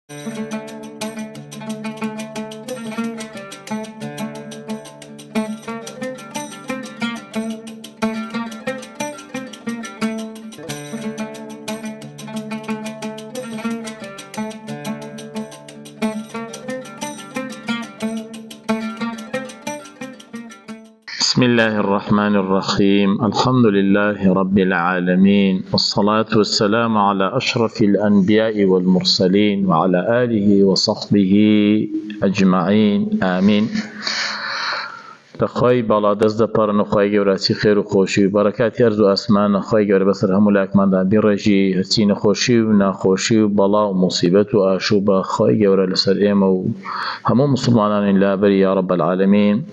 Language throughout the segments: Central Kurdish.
بسم الله الرحمن الرحيم. الحمد لله رب العالمين، والصلاة والسلام على أشرف الأنبياء والمرسلين وعلى آله وصحبه أجمعين آمين. لخوي بالا دست پرن خوي گوراتی خیر و خوشی و برکات ارز و اسمان خوي گور بسر همو لاکمان دا بیرجی هرچین خوشی و ناخوشی و بلا و مصیبت و آشوب خوي گور لسر ایم و همو مسلمانان لا بری یا رب العالمین.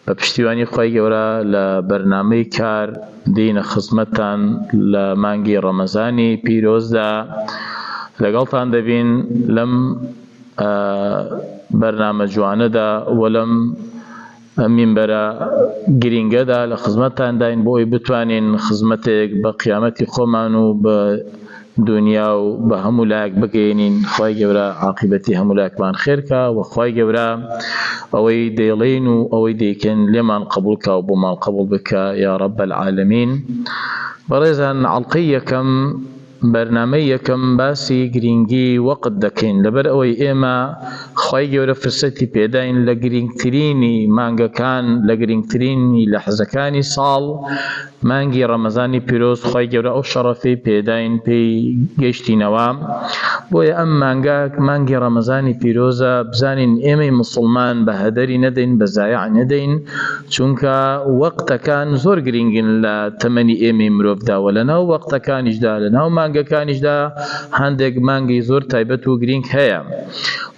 بپشتیوانی خوي گورا لبرنامه کار دین خدمتان لمانگی رمضانی پیروز دا لگلتان دبین لم برنامه جوانه دا ولم منبرا گرینگه دا لخدمتان داین بوی بتوانین خدمتک با قیامتی خومان و با دنیا و با همولاک بگینین. خواهی گورا عاقبتی همولاک من خیر کا و خواهی گورا اوی دیلین و اوی دیکن لمن قبول کا و بمان قبول بکا یا رب العالمین. برزان علقی یکم برنامه یکم باسی گرینگی وقت دکین لبر اوی ایما خواهی گوره فرصتی پیداین لگرینگترینی مانگا کان لگرینگترینی لحظکانی سال مانگی رمضانی پیروز خواهی گوره او شرفی پیداین پی گشتی نوام بوی ام مانگی رمضانی پیروزا بزانین ایمی مسلمان بهدری ندین بزایع ندین چونکا وقت کان زور گرینگین لتمنی ایمی مروف دا ولنا وقت کان اجدا لنا مانگا کانش دا هندگ مانگی زور تایبت و گرینگ هیا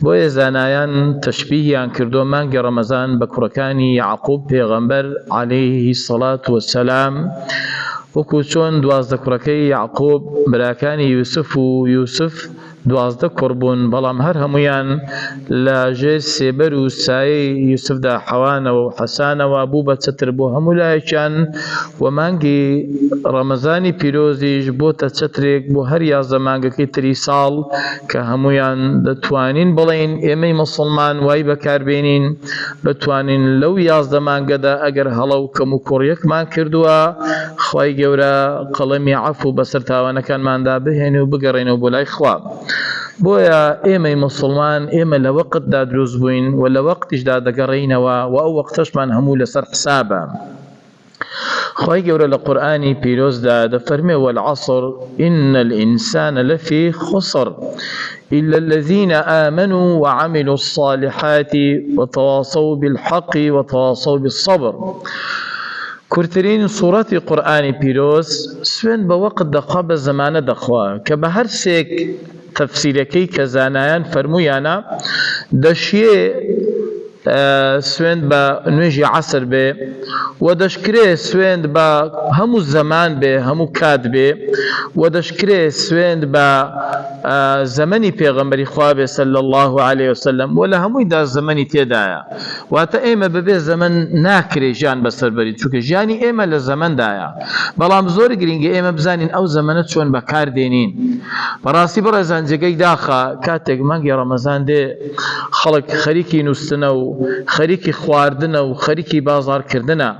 بوی زانایان تشبیهیان کردو مانگی رمضان بکرکانی یعقوب پیغمبر علیه الصلاة والسلام وکو چون دوازده کرکی یعقوب براکانی یوسف و یوسف دوازده کربون بلام هر همویان لاجه سیبر و سای یوسف دا حوان و حسان و ابوبت ستر بو همولایشان و مانگی رمضانی پیروزیش بو تسترک بو هر یازده مانگی که 3 سال که همویان دتوانین بلین ایمی مسلمان وای بکار بینین بتوانین لو یازده مانگی دا اگر هلاو کمو کوریک مان کردوا خواهی گورا قلمی عفو بسر تاوانکان من دا بهین و بگرین و بولای خواب بويا ايمي مسلمان ايمي لوقت دا دروز بوين ولا وقتش دا دقرين او وقتش من همو لسر حسابا خواهي جورا لقرآني بيروز دا فرمي والعصر إن الإنسان لفي خسر إلا الذين آمنوا وعملوا الصالحات وتواصوا بالحق وتواصوا بالصبر. كرترين سورة قرآن بيروز سوين بوقت دقاب الزمان دخوا كبهر سيك تفسيركي كزانايان فرمويانا دشيه سويند با نوجي عصر به ودشكري سويند با همو زمان به همو كاد به ودشكري سويند با زمني پیغمبري خواب صلى الله عليه وسلم ولا همو دا زمني تيدايا واتا ايما ببه زمن ناكري جان بسر بريد چوك جاني ايما لزمن دايا بلام زور گرينگي ايما بزانين او زمنت شون بكار دينين براسي برزان جگي داخا كاتك مانگي رمضان دي خلق خريكي نستنو خريكي خواردنا و خريكي بازار كردنا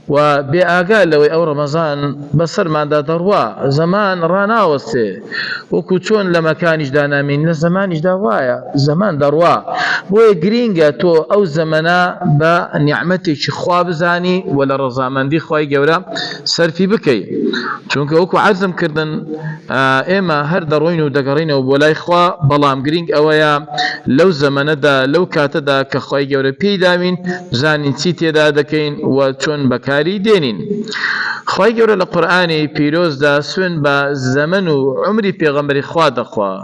و بأقال لو او رمضان بسر ما دا دروا زمان رانا وسته وكو چون لما كان اجدانا من زمان اجداوايا زمان دروا بوي گرينگا تو او زمنا با نعمتي خواب زاني ولا رزامان دي خواهي گورا سرفي بكي چونك وكو عزم كردن اما هر دروين و دقرين و بولاي خوا بلام گرينگ اويا لو زمن دا لو كات دا كخواهي گورا بيدامين زانين تيتي دا دكين و چون بكاري دينين. خواهي گورا لقرآن پیروز دا سون با زمن و عمري پیغمبر خوا دخوا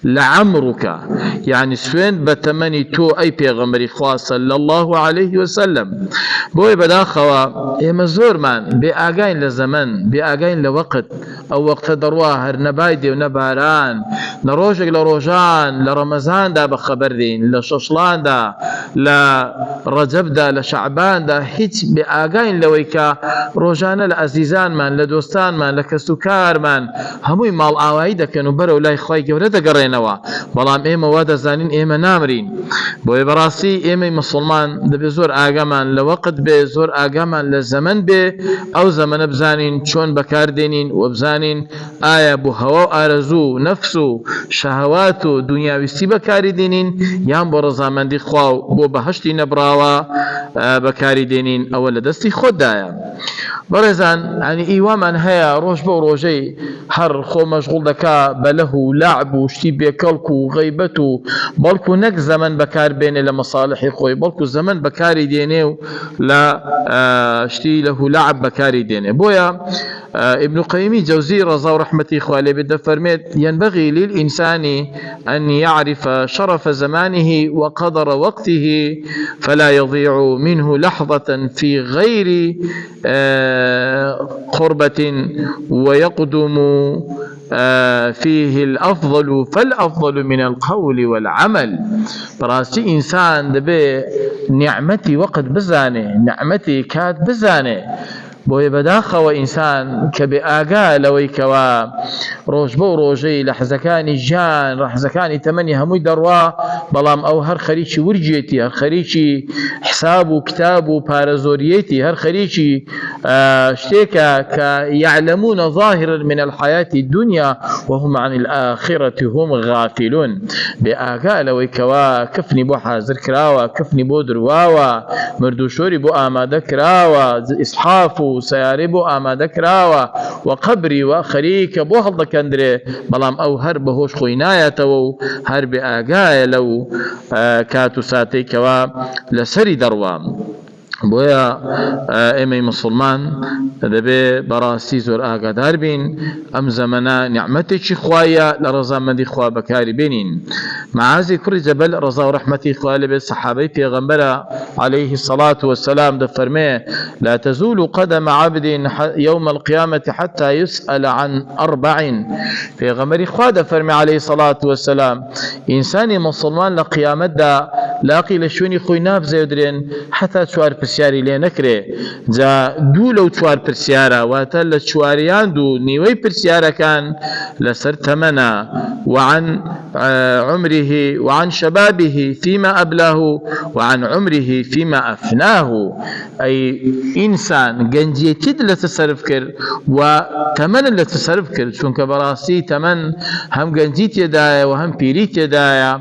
لعمرك يعني سوين بتمني تو اي پیغمبر خوا صلى الله عليه وسلم بوي بداخوا ايما زور من بآقاين لزمن بآقاين لوقت او وقت درواه نبايدي ونباران لروجك لروجان لرمضان دا بخبر دين لششلان دا لرجب دا لشعبان دا هيت بآقاين لويكا روجان لعزيزان من لدوستان من لكسوكار من هموي مال آوائی دا كانوا برو لاي خواهي قورة دا قرين دەمرێنەوە بەڵام ئێمە وا دەزانین ئێمە نامرین بۆیە بەڕاستی ئێمەی مسلمان دەبێت زۆر ئاگامان لە وەقت بێ زۆر ئاگامان لە زەمن بێ ئەو زەمەنە بزانین چۆن بەکاردێنین و بزانین ئایا بۆ هەوا و ئارەزوو نەفس و شەهەوات و دنیاویستی بەکاری دێنین یان بۆ ڕەزامەندی خوا و بۆ بەهەشتی نەبراوە بەکاری دێنین ئەوە لە دەستی خۆتدایە بەڕێزان ینی ئیوامان هەیە ڕۆژ بۆ ڕۆژەی هەر خۆ مەشغوڵ دەکا بە لەهو و لەعب و شتی بێکەڵک و غەیبەت و بەڵکو نەک زەمن بەکاربێنێ لە مەساڵحی خۆی بەڵکو زەمن بەکاری دێنێ و لە شتی لەهو و لەعب بەکاری دێنێ بۆیە ابن قيمي جوزي رضا ورحمته خوالي بالدفرميت ينبغي للإنسان أن يعرف شرف زمانه وقدر وقته فلا يضيع منه لحظة في غير قربة ويقدم فيه الأفضل فالأفضل من القول والعمل براسي إنسان دبي نعمتي وقت بزانه نعمتي كاد بزانه بۆیە بەداخەوە ئینسان کە بێ ئاگا لەوەی کەوا ڕۆژ بۆ ڕۆژەی لە حەزەکانی ژیان ڕەحزەکانی تەمەنی هەمووی دەڕوا بەڵام ئەو هەر خەریکی ورجێتی هەر خەریکی حساب و کتاب و پارەزۆریەتی هەر خەریکی شتێکە کە يعلمون ظاهرا من الحياة الدنيا وهم عن الآخرة هم غافلون بێ ئاگا لەوەی کەوا کفنی بۆ حازر کراوە کفنی بۆ درواوە مردوشۆری بۆ ئامادە کراوە ئیسحاف و سیارەی بۆ ئامادە کراوە و قەبری و خەریکە بۆ هەڵدەکەندرێ بەڵام ئەو هەر بەهۆش خۆی نایەتەوە و هەر بێ ئاگایە لەو کات و ساتێکەوە لەسەری دەڕوە بۆیە ئێمەی مسلمان دەبێ بەڕاستی زۆر ئاگادار بین ئەم زەمەنە نیعمەتێکی خوایە لە ڕەزامەندی خوا بەکاری بێنین معازی کوڕی جەبەل ڕەزا و ڕەحمەتی خوا لەبێت سەحابەی پێغەمبەرە عليه الصلاة والسلام دەفەرمێ لا تزول قدم عبد يوم القيامة حتى يسأل عن أربع پێغەمبەری خوا دەفەرمێ عليه الصلاة والسلام ئینسانی مسلمان لە قیامەتدا لاقی لە شوێنی خۆی نابزێدرێن حتا چوار پرسیاری لێ نەکرێ جا دوو لەو چوار پرسیارە واتە لە چواریان دوو نیوەی پرسیارەکان لەسەر تەمەنە وعن عمره وعن شبابه فيما أبلاه وعن عمره فيما أفناه أي إنسان گەنجێتیت لەتصرف کرد و تەمەن لەتصرف کرد چونکە بەڕاستی تەمەن هەم گەنجی تێدایە و هەم پیری تێدایە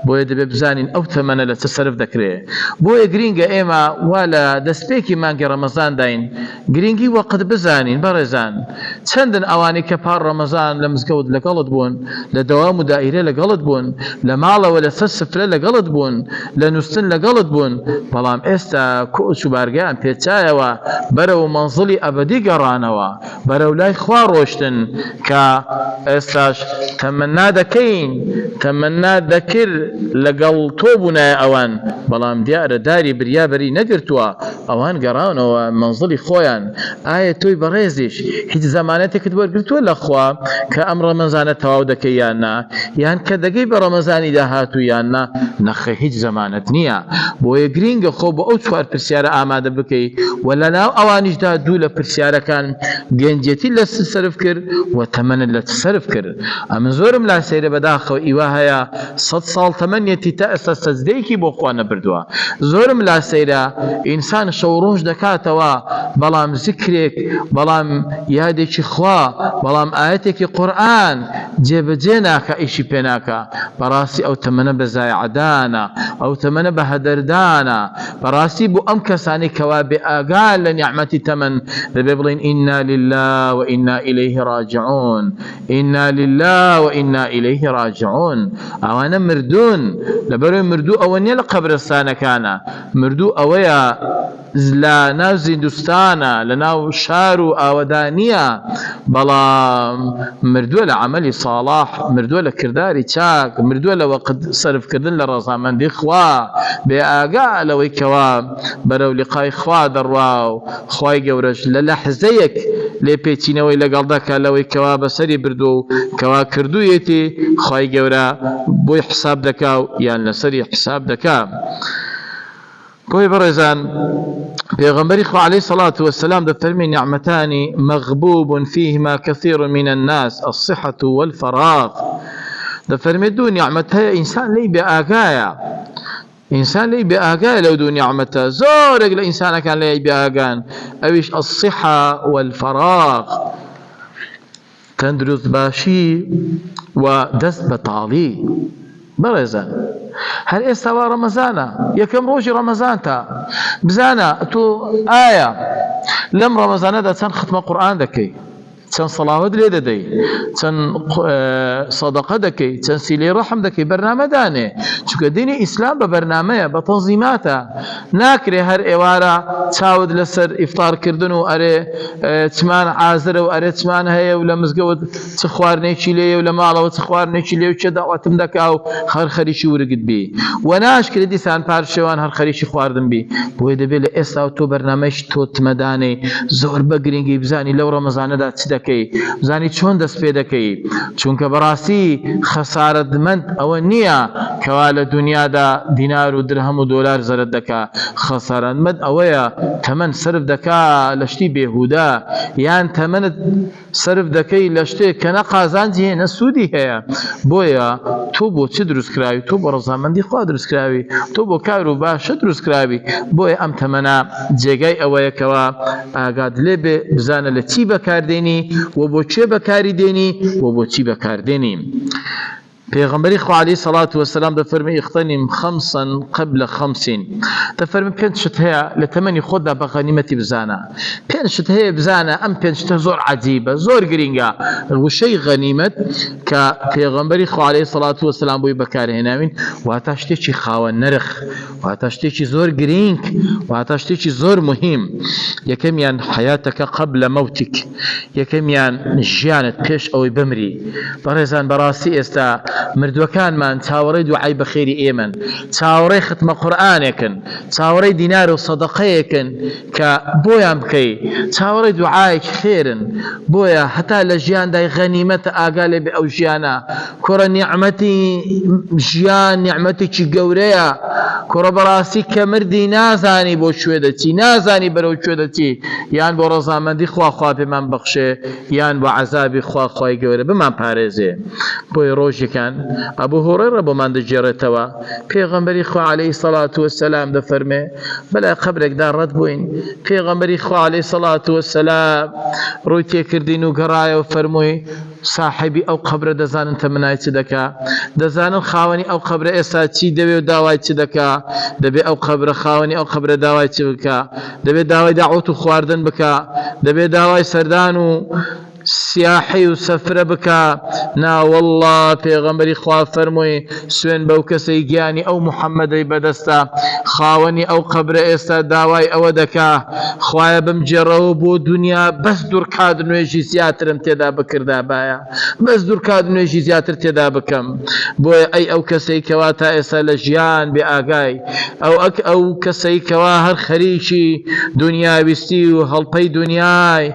بۆیە دەبێ بزانین ئەو تەمەنە لەتصرف دەکرێت بۆیە گرینگە ئێمە وا لە دەستپێکی مانگی ڕەمەزان داین گرنگی وەقت بزانین بەڕێزان چەندن ئەوانەی کە پار ڕەمەزان لە مزگەوت لەگەڵت بوون لە دەوام و دائیرە لەگەڵت بوون لە ماڵەوە لەسەر سفرە لەگەڵت بوون لە نووسن لەگەڵت بوون بەڵام ئێستا کۆچ و بارگیان پێچایەوە بەرەو مەنزڵی ئەبەدی گەڕانەوە بەرەو لای خوا ڕۆشتن کە ئێستاش تەمەنا دەکەین تەمەنا دەکرد لەگەڵ تۆ بوونایە ئەوان بەڵام دیارە داری بریابەری نەگرتووە ئەوان گەڕانەوە مەنزڵی خۆیان ئایا تۆی بەڕێزیش هیچ زەمانەتێکت وەرگرتووە لە خوا کە ئەم ڕەمەزانە تەواو دەکەی یان نا یان کە دەگەی بە ڕەمەزانی داهاتوو یان نا نەخێ هیچ زەمانەت نییە بۆیە گرینگە خۆ بۆ ئەو چوار پرسیارە ئامادە بکەی و لەناو ئەوانیشدا دوو لە پرسیارەکان گەنجێتی لە سەرف کرد و تەمەنت لە سەرف کرد ئەمە زۆرم لا سەیرە بەداخەوە ئیوا هەیە 100 ساڵ تەمەنیەتی تا ئێستا سەجدەیەکی بۆ خوا نەبردووە زۆرم لا سەیرە ئینسان شەو ڕۆژ دەکاتەوە بەڵام زیکرێک بەڵام یادێکی خوا بەڵام ئاەتێکی قورئان جێبەجێ ناکە ئیشی پێ ناکە بەڕاستی ئەو تەمەنە بە زایعدانە ئەو تەمەنە بە هەدەردانە بەڕاستی بۆ ئەم کەسانی کەوا بێ ئاگا لە نیعمەتی تەمەن دەبێ بڵێن ئینا لله وئینا ئیلەیه راجعون ئینا لله وئینا ئیلەیه راجعون ئەوانە مردوون لەبەرەوەی مردوو ئەوە نییە لە قەبرستانەکانە مردوو ئەوەیە لە ناو زیندوستانە لە ناو شار و ئاوەدانیە بەڵام مردووە لە عەمەلی ساڵح مردووە لە کرداری چاک مردووە لە وەقت سەرفکردن لە ڕەزامەندی خوا بێ ئاگا لەوەی کەوا بەرەو لیقای خوا دەڕوا و خوای گەورەش لە لەحزەیەک لێ پێچینەوەی لەگەڵ دەکا لەوەی کەوا بەسەری بردو و کەوا کردوویەتی خوای گەورە بۆی حساب دەکا و یان لەسەری حساب دەکا بۆی بەڕێزان پێغەمبەری خوا عليه الصلاة والسلام دەفەرمێ نعمتان مغبوب فيهما كثير من الناس الصحة والفراغ دەفەرمێ دوو نیعمەت هەیە ئینسان لێی بێ ئاگایە، ئینسان لێی بێ ئاگایە لەو دوو نیعمەتە، زۆرێک لە ئینسانەکان لێی بێ ئاگان، ئەویش الصحة والفراغ، تەندروست باشی و دەست بە تاڵی. بەڕێزان هەر ئێستا وا ڕەمەزانە، یەکەم ڕۆژی ڕەمەزانتە، بزانە تۆ ئایا لەم ڕەمەزانەدا چەند ختمە قورئان دەکەی، چەند سەڵاوەت لێ دەدەی، چەند سەدەقە دەکەی، چەند سیلەی ڕەحم دەکەی، بەرنامەدانێ. چونکە دینی ئیسلام بە بەرنامەیە، بە تەنزیماتە، ناکرێ هەر ئێوارە چاوت لەسەر ئیفطارکردن و ئەرێ چمان عازرە و ئەرێ چمان هەیە و لە مزگەوت چ خواردنێکی لێیە و لە ماڵەوە چ خواردنێکی لێ و چێ داوەتم دەکا و هەر خەریکی ورگت بی، و ناشکرێ دیسان پارشێوان هەر خەریکی خواردن بی. بۆیە دەبێت لە ئێستا و تۆ بەرنامەیەکی تۆ تمەدانەی زۆر بە گرنگی بزانی لەو ڕەمەزانەدا چ دەکەی، بزانی چۆن دەست پێ دەکەی. چونکە بەڕاستی خەسارەتمەند ئەوە نییە کەوا لە دنیادا دینار و درهەم و دۆلار زەرت دەکا، خەسارەتمەند ئەوەیە تەمەن سرف دەکا لە شتی بێهودا، یان تەمەنت سرف دەکەی لە شتێک کە نە قازانجی هەیە نە سوودی هەیە. بۆیە تۆ بۆ چ دروستکراوی؟ تۆ بۆ ڕەزامەندی خوا دروستکراوی، تۆ بۆ کار و باشە دروستکراوی. بۆیە ئەم تەمەنە جێگای ئەوەیە کەوا ئاگات لێ بێ، بزانە لە چی بەکاردێنی و بۆ چێ بەکاری دێنی و بۆ چی بەکاردێنی. پێغەمبەری خوا عەلەیهی سەڵات وەسەلام دەفەرمێ ئیغتەنیم خەمسەن قبل خەمسین، دەفەرمێ پێنج شت هەیە لە تەمەنی خۆتدا بە غەنیمەتی بزانە. پێنج شت هەیە بزانە، ئەم پێنج شتە زۆر عەجیبە، زۆر گرینگە، وشەی غەنیمەت کە پێغەمبەری خوا عەلەیهی سەڵات وەسەلام بۆی بەکارهێناوین، واتە شتێکی خاوەن نرخ، واتە شتێکی زۆر گرینگ، واتە شتێکی زۆر مهم. یەکەمیان حەیاتەکە قبل مەوتیک، یەکەمیان ژیانت پێش ئەوەی بمری. بەڕێزان بەڕاستی ئێستا مردوەکانمان چاوەڕێی دوعای بەخێری ئێمن، چاوەڕێی ختمە قورئانێکن، چاوەڕێی دینار و سەدەقەیەکن کە بۆیان بکەی، چاوەڕێی دوعایەکی خێرن. بۆیە هەتا لە ژیاندای غەنیمەتە ئاگا لێ بێ ئەو ژیانە. کوڕە نیعمەتی ژیان نیعمەتێکی گەورەیە، کوڕە بەڕاستی کە مردی نازانی بۆ کوێ دەچی، نازانی بەرەو کوێ دەچی، یان بۆ ڕەزامەندی خوا پێمان بەخشێ، یان بۆ عەزابی خوای گەورە بمان پارێزێ. بۆیە ڕۆژێکان ئەبوو هورەیرە بۆمان دەگێڕێتەوە، پێغەمبەری خوا عەلەیهی سەڵات وەسەلام دەفەرمێ بەلای قەبرێکدا ڕەت بووین، پێغەمبەری خوا عەلەیهی سەڵات وەسەلام ڕووی تێکردین و گەڕایە و فەرمووی صاحبی ئەو قەبرە دەزانن تەمەنای چ دەکا، دەزانن خاوەنی ئەو قەبرە ئێستا چی دەوێ و داوای چ دەکا، دەبێت ئەو قەبرە خاوەنی ئەو قەبرە داوای چ بکە، دەبێت داوای داعوت و خواردن بکە، دەبێت داوای سەردان و سیاحی و سەفرە بکە. ناوەڵڵا پێغەمبەری خوا فەرمووی سوێن بەو کەسەی گیانی ئەو محەممەدەی بەدەستە، خاوەنی ئەو قەبرە ئێستا داوای ئەوە دەکا، خوایە بمجێڕەوە بۆ دنیا بەس دوورکات نوێژی زیاترم تێدا بکردا، باە بەس دوورکات نوێژی زیاتر تێدا بکەم. بۆیە ئەو کەسەی کەوا تا ئێستا لە ژیان بێ ئاگای، ئەو کەسەی کەوا هەر خەریکی دنیاویستی و هەڵپەی دنیای،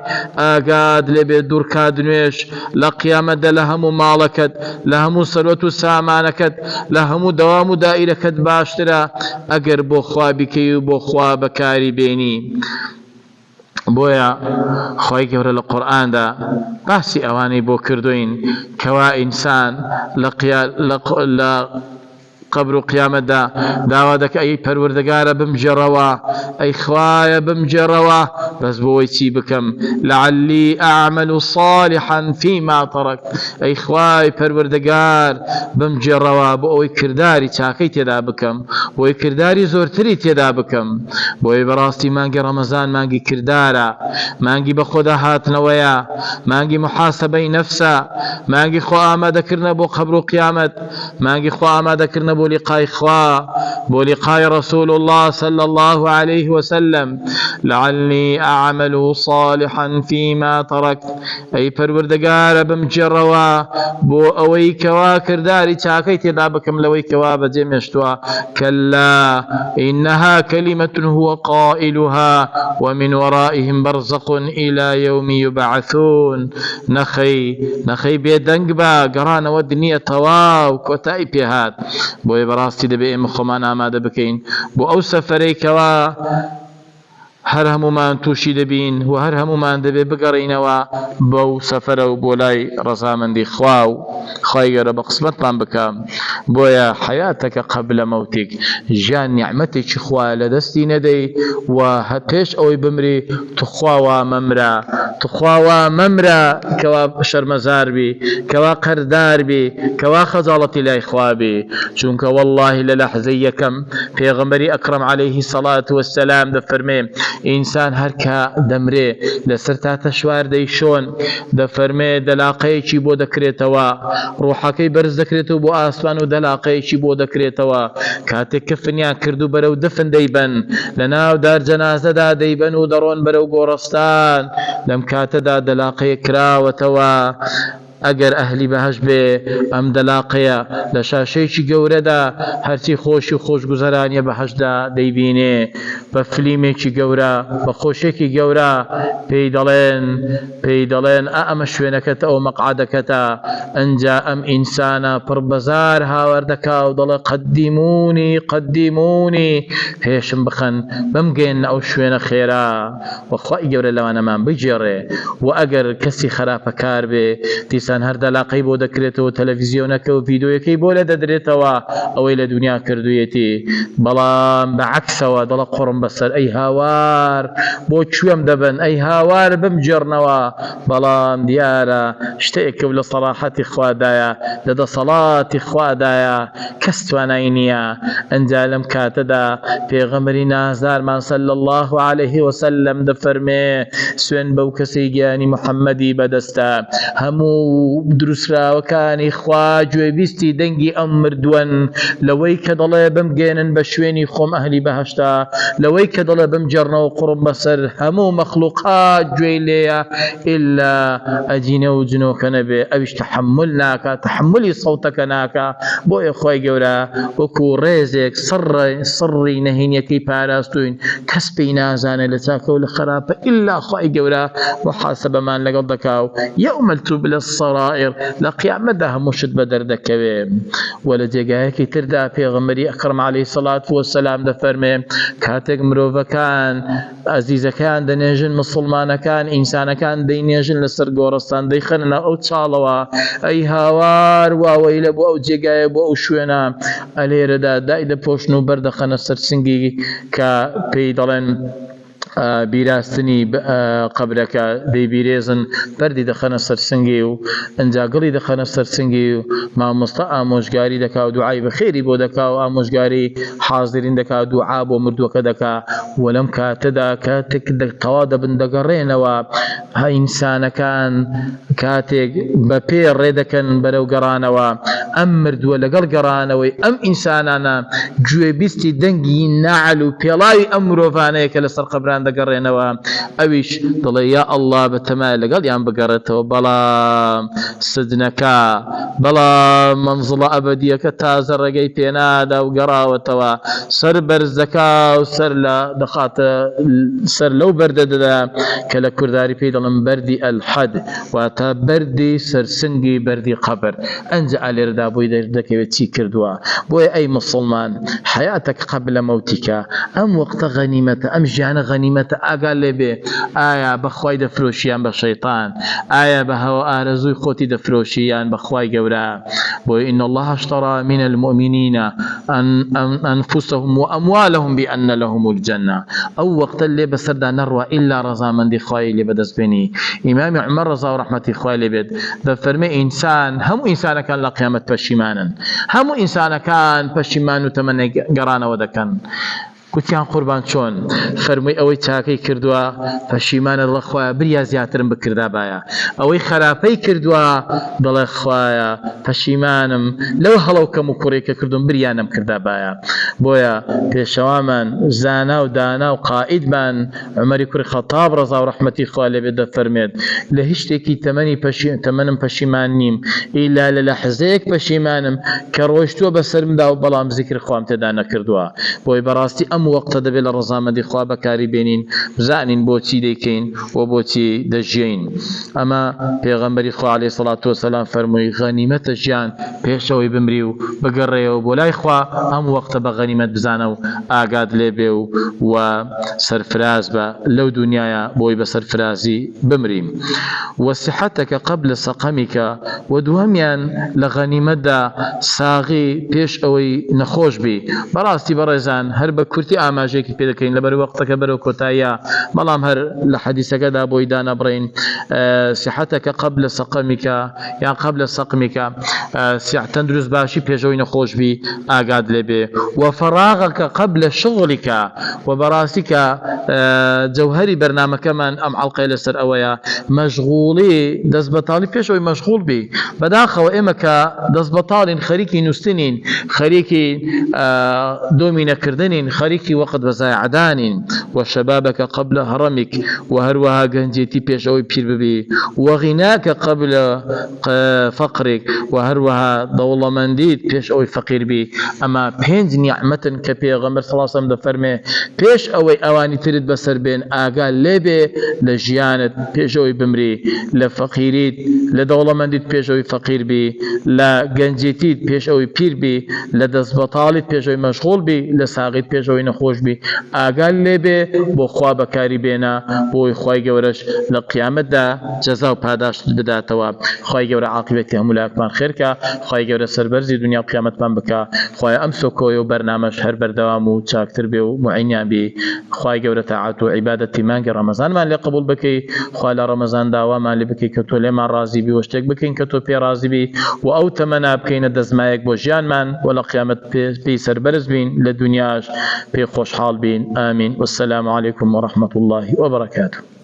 ئاگاد لێبێ دوورکات نوێژ لە قیامەتدا لە هەموو ماڵەکەت، لە هەموو سەرۆت و سامانەکەت، لە هەموو دەوام و دائیرەکەت باشترە ئەگەر بۆ خوا بیکەی و بۆ خوا بەکاری بێنی. بۆیە خوای گەورە لە قورئاندا باسی ئەوانەی بۆ کردوین کەوا ئینسان لە قبر و قیامەتدا داوا دەکە ئەی پەروەردگارە بمجێڕەوە، ئەی خوایە بمجێڕەوە، بەس بۆی چی بکەم؟ لعلی ئەعمل صالحا فيما ترك، ئەی خوای پەروەردگار بمجێڕەوە بۆ ئەوەی کردداری چاکەی تێدا بکەم، بۆی کردداری زۆرتری تێدا بکەم. بۆی بەڕاستی مانگی ڕەمەزان مانگی کرددارە، مانگی بە خۆدا هاتنەوەیە، مانگی محاسبەی نەفسە، مانگی خۆ ئامادەکردنە بۆ قبر و قیامەت، مانگی خۆ ئامادەکردنە بۆ لقای خوا، بۆ لقای رسول الله صلى الله عليه وسلم. لعلي أعمل صالحا فيما تركت، أي پروردگار بمجروا بو أوي كوا كرداري چاكي تدا بكم لوي كوا بجمشتوا. كلا إنها كلمة هو قائلها ومن ورائهم برزق إلى يوم يبعثون. نخي بيدنگ با قران ودنية تواو كوتاي بيهات. بۆیە بەڕاستی دەبێ ئێمە خۆمان ئامادە بکەین بۆ ئەو سەفەرەی کەوا هەر هەمومان تووشی دەبین و هەر هەمومان دەبێ بگەڕینەوە بەو سەفەرە و بۆ لای ڕەزامەندی خوا و خوای گەورە بە قسمەتمان بکەم. بۆیە حەیاتەکە قەبلە مەوتێک ژیان نیعمەتێکی خوا لە دەستی نەدەی و پێش ئەوەی بمری توخواوە مەمرە توخواوە مەمرە کەوا شەرمەزار بی کەوا قەردار بی کەوا خەجاڵەتی لای خوا بی چونکە وەڵڵاهی لە لەحزەی یەکەم پێغەمبەری ئەکرەم عەلەیهی سەڵات وەسسەلام دەفەرمێ ئینسان هەر کە دەمرێ لەسەر تاتە شوار دەیشۆن دەفەرمێ دەلاقەیەکی بۆ دەکرێتەوە ڕوحەکەی بەرز دەکرێتەوە بۆ ئاسمان و دەلاقەیەکی بۆ دەکرێتەوە کاتێک کە فنیان کرد و بەرەو دفن دەیبەن لە ناو دار جەنازەدا دەیبەن و دەڕۆن بەرەو گۆڕستان لەم کاتەدا دەلاقەیە کراوەتەوە ئەگەر ئەهلی بەهەشت بێ ئەم دەلاقەیە لە شاشەیەکی گەورەدا هەرچی خۆشی و خۆشگوزەرانیە بەهەشتدا دەیبینێ بە فلیمێکی گەورە بە خۆشێکی گەورە پێی دەڵێن ئەمە شوێنەکەتە ئەو مەقعدەکەتە ئەنجا ئەم ئینسانە پڕبەزار هاوەردەکا و دەڵێ قەدیمونی پێشم بخەن بمگەێن ئەو شوێنە خێرا وەخوای گەورە لەوانەمان بگێڕێ و ئەگەر کەسی خراپەکار بێ دیسان هەر دەلاقەی بۆ دەکرێتەوە تەلەڤیزیۆنەکە و ڤیدۆیەکەی بۆ لە دەدرێتەوە ئەوەی لە دنیا کردوویەتی بەڵام بەعەکسەوە دەڵە قڕم بەسەر ئەی هاوار بۆ کوێم دەبن ئەی هاوار بمجێڕنەوە بەڵام دیارە شتێک لە سەڵاحەتی خوادایە لە دەسەڵاتی خوادایە کەس توانای نییە ئەنجا لەم کاتەدا پێغەمبەری نازارمان صلی الله عليه وسلم دەفەرمێ سوێن بەو کەسەی گیانی محەممەدی بەدەستە هەموو دروستراوەکانی خوا گوێبیستی دەنگی ئەم مردووەن لەوەی کە دەڵێ بمگێنن بە شوێنی خۆم ئەهلی بەهەشتا لەوەی کە دەڵێ بمجێڕنەوە قڕم بەسەر هەموو مەخلوقات گوێی لێیە ئیلا ئەجینە و جنۆکە نەبێ ئەویش تەحمل ناکە تەحملی سەوتەکە ناکە بۆیە خوای گەورە وەکو ڕێزێک سڕی نەهینیەکەی پاراستوین کەس پێی نازانێ لە چاکە و لە خراپە ئیلا خوای گەورە محاسەبەمان لەگەڵ دەکا و يوم تبلى الصرائر لقيامة همشت بدر دكوي ولا جاكي تردا پیغمبري اكرم عليه الصلاة والسلام دفرمي كاتك مروفا كان عزيز كان دنيجن مسلمان كان انسان كان دينيجن لسر غورستان ديخننا او تشالوا اي هاوار واويل بو او جاكي بو او شوينا علي ردا دايد پوشنو بردخن سرسنگي كا بيدلن بیراستنی قبرەکە دەیبیرێزن بەردی دەخەنە سەرسنگی و ئەنجاگەڵی دەخەنە سەرسنگی و مامۆستا ئامۆژگاری دەکا و دوعای بەخێری بۆ دەکا و ئامۆژگاری حاضرین دەکا دوعا بۆ مردووەکە دەکا و لەم کاتەدا کاتێک تەوا دەبن دەگەڕێنەوە ئینسانەکان کاتێک بە پێ ڕێدەکەن بەرەو گەڕانەوە ئەم مردووە لەگەڵ گەڕانەوەی ئەم ئینسانانە گوێبیستی دەنگی نەعەل و پێڵاوی ئەم مرۆڤانەیە کە لەسەر قەبران دەگەڕێنەوە ئەویش دڵێ یا ئەڵڵا بەتەمای لەگەڵ یان بگەڕێتەوە بەڵام سدنەکە بەڵام مەنزڵە ئەبەدیەکە تازە ڕێگەی پێنادا و گەڕاوەتەوە سەر بەرزەکە و سەر لە دەخاتە سەر لەو بەردەدەدا کە لە کورداری پێی دەڵم بەردی ئەلحەد واتە بەردی سەرسنگی بەردی قەبر ئەنجا ئالێرەدا بۆی دەکەوێت چی کردووە بۆیە ئەی مسڵمان حەیاتەک قەبلە مەوتیکە ئەم وەختە غەنیمەتە ئەم ژیانە غەنیمەتە ئاگا لێ بێ ئایا بەخوای دەفرۆشیان بە شەیطان ئایا بە هەوە ئارەزووی خۆتی دەفرۆشیان بەخوای گەورە بۆیە ئین الله اشترى من المؤمنين أنفسهم وأموالهم بأن لهم الجنة أو وقت اللي بسردا نروى إلا رضامندی خوای لێ بەدەست بێنی ئیمامی عومەر ڕەزا و ڕەحمەتی خوای لێ بێت دەفەرمێ ئینسان هەموو ئینسانەکان لە قیامەت پەشیمانن هەموو ئینسانەکان پەشیمان و تەمەنی گەڕانەوە دەکەن گوتیان قوربان چۆن فەرمووی ئەوەی چاکەی کردووە پەشیمانە دڵە خوایە بریا زیاترم بکردا باە ئەوەی خراپەی کردووە دڵێ خوایە پەشیمانم لەو هەڵەو کەم و کوڕێکە کردوم بریانم کردا باە بۆیە پێشەوامان زانا و دانا و قائیدمان عومەری کوڕی خەتاب ڕەزا و ڕەحمەتی خوای لێ بێت دەفەرمێت لە هیچ شتێکی تەمەنم پەشیمان نیم ئیلا لە لەحزەیەک پەشیمانم کە ڕۆیشتووە بەسەرمدا و بەڵام زیکر خوام تێدا نەکردووە بۆی بەڕاستی ئەم وەقتە دەبێت لە ڕەزامەندی خوا بەکاری بێنین بزانین بۆچی دەیکەین و بۆچی دەژیین. ئەمە پێغەمبەری خوا عەلەیهی سەڵات وەسەلام فەرمووی غەنیمەتە ژیان پێشەوەی بمری و بگەڕێەوە بۆ لای خوا ئەم وەقتە بە غەنیمەت بزانە و ئاگاد لێ بێ و سەرفراز بە لەو دنیاە بۆی بە سەرفرازی بمریم. وەسیحەتەکە قبل سەقەمیکە و دووەمیان لە غەنیمەتدا ساغی پێش ئەوەی نەخۆش بی. بەڕاستی بەڕێزان هەر بە کورتی ئاماژەیەکی پێ دەکەین لەبەر وەقتەکە بەرەو کۆتاییە، بەڵام هەر لە حەدیسەکەدا بۆی دانەبڕین سیحەتەکە قبل سەقەمیکە یان قبل سەقمیکە تەندروست باشی پێشەوەی نەخۆش بی ئاگاد لێ بێ. وفراغەکە قبل شغڵیکە و بەڕاستی کە جەوهەری بەرنامەکەمان ئەم حەڵقەیە لەسەر ئەوەیە مەشغوڵی دەستبەتاڵی پێشەوەی مەشغوڵ بی. بەداخەوە ئێمە کە دەستبەتاڵین خەریکی نووسینین، خەریکی دۆمینەکردنین، خەریکی وەقت بەزایعدانین. وشەبابەکە قبل هەڕەمیک و هەروەها گەنجێتی پێشەوەی پیر ببی. وغیناکە قبل فەقرێک و هەروەها دەوڵەمەندیت پێش ئەوەی فەقیر بی. ئەمە 5 نیعمەتن کە پێغەمبەر صلی الله علیه و سلم دەفەرمێ پێش ئەوەی ئەوانی ترت بەسەر بێن ئاگا لێبێ لە ژیانت پێشەوەی بمری، لە فەقیریت لە دەوڵەمەندیت پێشەوەی فەقیر بی، لە گەنجێتیت پێشەوەی پیر بی، لە دەستبەتاڵیت پێشەوەی مەشغوڵ بی، لە ساغیت پێشەوەی نەخۆش بی. ئاگا لێبێ بۆ خوا بەکاری بێنە بۆی خوای گەورەش لە قیامەتدا جەزا و پاداشت بداتەوە. خوای گەورە عاقبەتی هەموو لایەکمان خێرکە، خوای گەورە سەربەرزی دنیا و قیامەتمان بکە، خوای ئەم سۆکۆیە و بەرنامەش هەر بەردەوام و چاکتر بێ و معینیان بێ. خوای گەورە تاعات و عیبادەتی مانگی ڕەمەزانمان لێ قبول بکەی، خوا لە ڕەمەزان داوامان لێ بکەی کە تۆ لێمان ڕازی بی و شتێک بکەین کە تۆ پێ ڕازی بی و ئەو تەمەنا بکەینە دەزمایەک بۆ ژیانمان و لە قیامەت پێی سەربەرز بین، لە دنیاش پێی خۆشحاڵ بین. ئامین. والسلام علیکم ورحمة الله وبركاته.